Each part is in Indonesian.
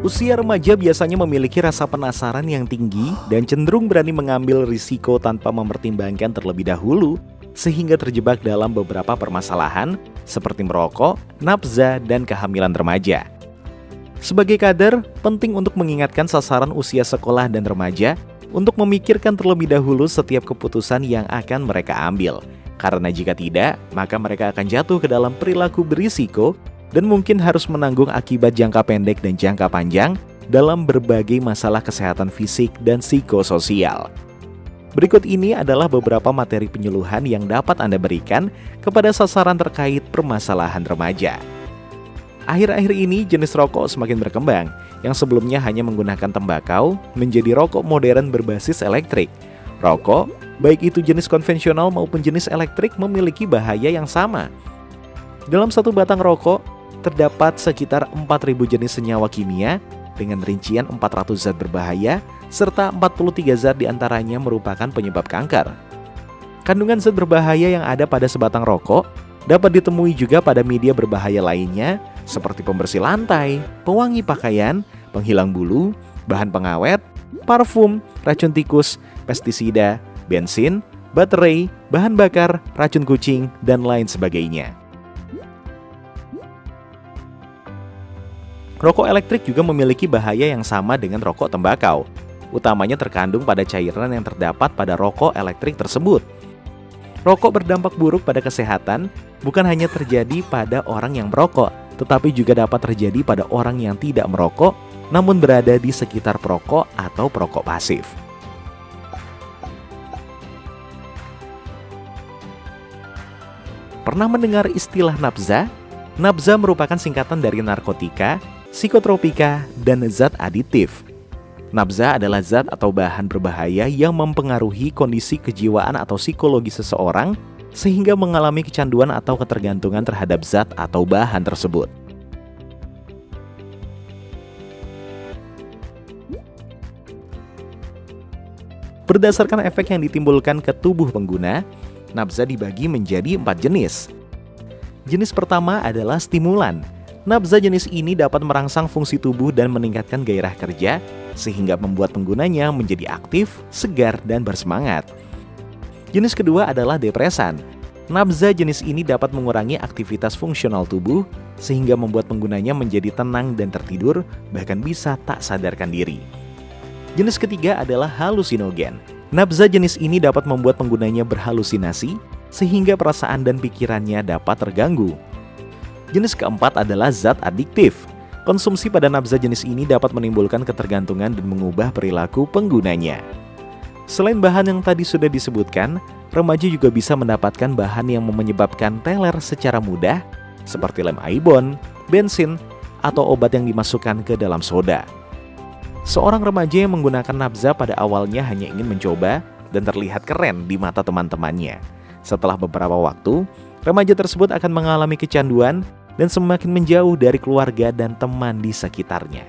Usia remaja biasanya memiliki rasa penasaran yang tinggi dan cenderung berani mengambil risiko tanpa mempertimbangkan terlebih dahulu, sehingga terjebak dalam beberapa permasalahan seperti merokok, nafsa, dan kehamilan remaja. Sebagai kader, penting untuk mengingatkan sasaran usia sekolah dan remaja untuk memikirkan terlebih dahulu setiap keputusan yang akan mereka ambil. Karena jika tidak, maka mereka akan jatuh ke dalam perilaku berisiko dan mungkin harus menanggung akibat jangka pendek dan jangka panjang dalam berbagai masalah kesehatan fisik dan psikososial. Berikut ini adalah beberapa materi penyuluhan yang dapat Anda berikan kepada sasaran terkait permasalahan remaja. Akhir-akhir ini jenis rokok semakin berkembang, yang sebelumnya hanya menggunakan tembakau menjadi rokok modern berbasis elektrik. Rokok, baik itu jenis konvensional maupun jenis elektrik, memiliki bahaya yang sama. Dalam satu batang rokok, terdapat sekitar 4.000 jenis senyawa kimia dengan rincian 400 zat berbahaya, serta 43 zat diantaranya merupakan penyebab kanker. Kandungan zat berbahaya yang ada pada sebatang rokok dapat ditemui juga pada media berbahaya lainnya seperti pembersih lantai, pewangi pakaian, penghilang bulu, bahan pengawet, parfum, racun tikus, pestisida, bensin, baterai, bahan bakar, racun kucing, dan lain sebagainya. Rokok elektrik juga memiliki bahaya yang sama dengan rokok tembakau, utamanya terkandung pada cairan yang terdapat pada rokok elektrik tersebut. Rokok berdampak buruk pada kesehatan bukan hanya terjadi pada orang yang merokok, tetapi juga dapat terjadi pada orang yang tidak merokok, namun berada di sekitar perokok atau perokok pasif. Pernah mendengar istilah nafza? Nafza merupakan singkatan dari narkotika, psikotropika, dan zat aditif. Nafza adalah zat atau bahan berbahaya yang mempengaruhi kondisi kejiwaan atau psikologi seseorang sehingga mengalami kecanduan atau ketergantungan terhadap zat atau bahan tersebut. Berdasarkan efek yang ditimbulkan ke tubuh pengguna, nafza dibagi menjadi 4 jenis. Jenis pertama adalah stimulan. Nafza jenis ini dapat merangsang fungsi tubuh dan meningkatkan gairah kerja, sehingga membuat penggunanya menjadi aktif, segar, dan bersemangat. Jenis kedua adalah depresan. Nafza jenis ini dapat mengurangi aktivitas fungsional tubuh, sehingga membuat penggunanya menjadi tenang dan tertidur, bahkan bisa tak sadarkan diri. Jenis ketiga adalah halusinogen. Nafza jenis ini dapat membuat penggunanya berhalusinasi, sehingga perasaan dan pikirannya dapat terganggu. Jenis keempat adalah zat adiktif. Konsumsi pada nafza jenis ini dapat menimbulkan ketergantungan dan mengubah perilaku penggunanya. Selain bahan yang tadi sudah disebutkan, remaja juga bisa mendapatkan bahan yang menyebabkan teler secara mudah, seperti lem aibon, bensin, atau obat yang dimasukkan ke dalam soda. Seorang remaja yang menggunakan nafza pada awalnya hanya ingin mencoba dan terlihat keren di mata teman-temannya. Setelah beberapa waktu, remaja tersebut akan mengalami kecanduan dan semakin menjauh dari keluarga dan teman di sekitarnya.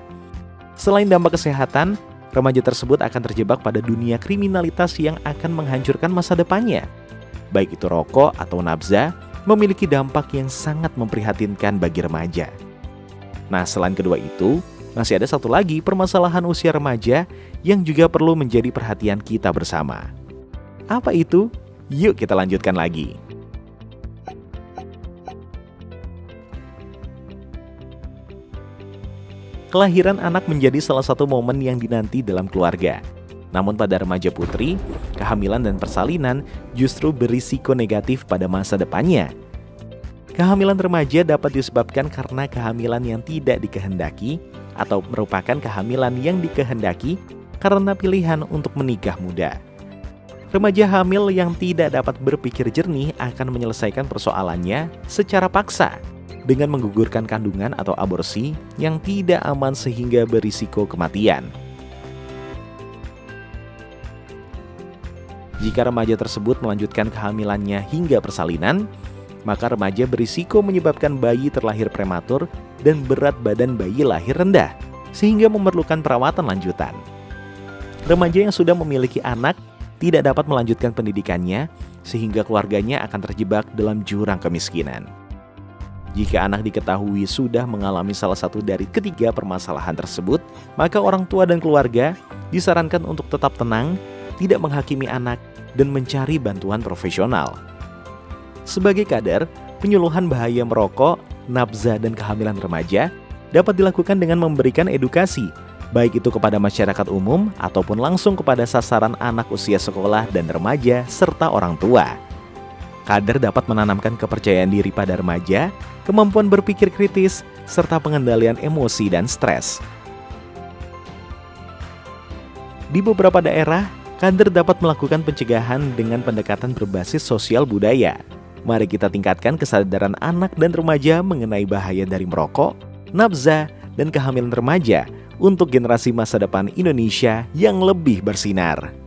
Selain dampak kesehatan, remaja tersebut akan terjebak pada dunia kriminalitas yang akan menghancurkan masa depannya. Baik itu rokok atau nafza, memiliki dampak yang sangat memprihatinkan bagi remaja. Nah, selain kedua itu, masih ada satu lagi permasalahan usia remaja yang juga perlu menjadi perhatian kita bersama. Apa itu? Yuk kita lanjutkan lagi. Kelahiran anak menjadi salah satu momen yang dinanti dalam keluarga. Namun pada remaja putri, kehamilan dan persalinan justru berisiko negatif pada masa depannya. Kehamilan remaja dapat disebabkan karena kehamilan yang tidak dikehendaki atau merupakan kehamilan yang dikehendaki karena pilihan untuk menikah muda. Remaja hamil yang tidak dapat berpikir jernih akan menyelesaikan persoalannya secara paksa dengan menggugurkan kandungan atau aborsi yang tidak aman sehingga berisiko kematian. Jika remaja tersebut melanjutkan kehamilannya hingga persalinan, maka remaja berisiko menyebabkan bayi terlahir prematur dan berat badan bayi lahir rendah, sehingga memerlukan perawatan lanjutan. Remaja yang sudah memiliki anak tidak dapat melanjutkan pendidikannya, sehingga keluarganya akan terjebak dalam jurang kemiskinan. Jika anak diketahui sudah mengalami salah satu dari ketiga permasalahan tersebut, maka orang tua dan keluarga disarankan untuk tetap tenang, tidak menghakimi anak, dan mencari bantuan profesional. Sebagai kader, penyuluhan bahaya merokok, nabza, dan kehamilan remaja dapat dilakukan dengan memberikan edukasi, baik itu kepada masyarakat umum ataupun langsung kepada sasaran anak usia sekolah dan remaja serta orang tua. Kader dapat menanamkan kepercayaan diri pada remaja, kemampuan berpikir kritis, serta pengendalian emosi dan stres. Di beberapa daerah, kader dapat melakukan pencegahan dengan pendekatan berbasis sosial budaya. Mari kita tingkatkan kesadaran anak dan remaja mengenai bahaya dari merokok, nabza, dan kehamilan remaja untuk generasi masa depan Indonesia yang lebih bersinar.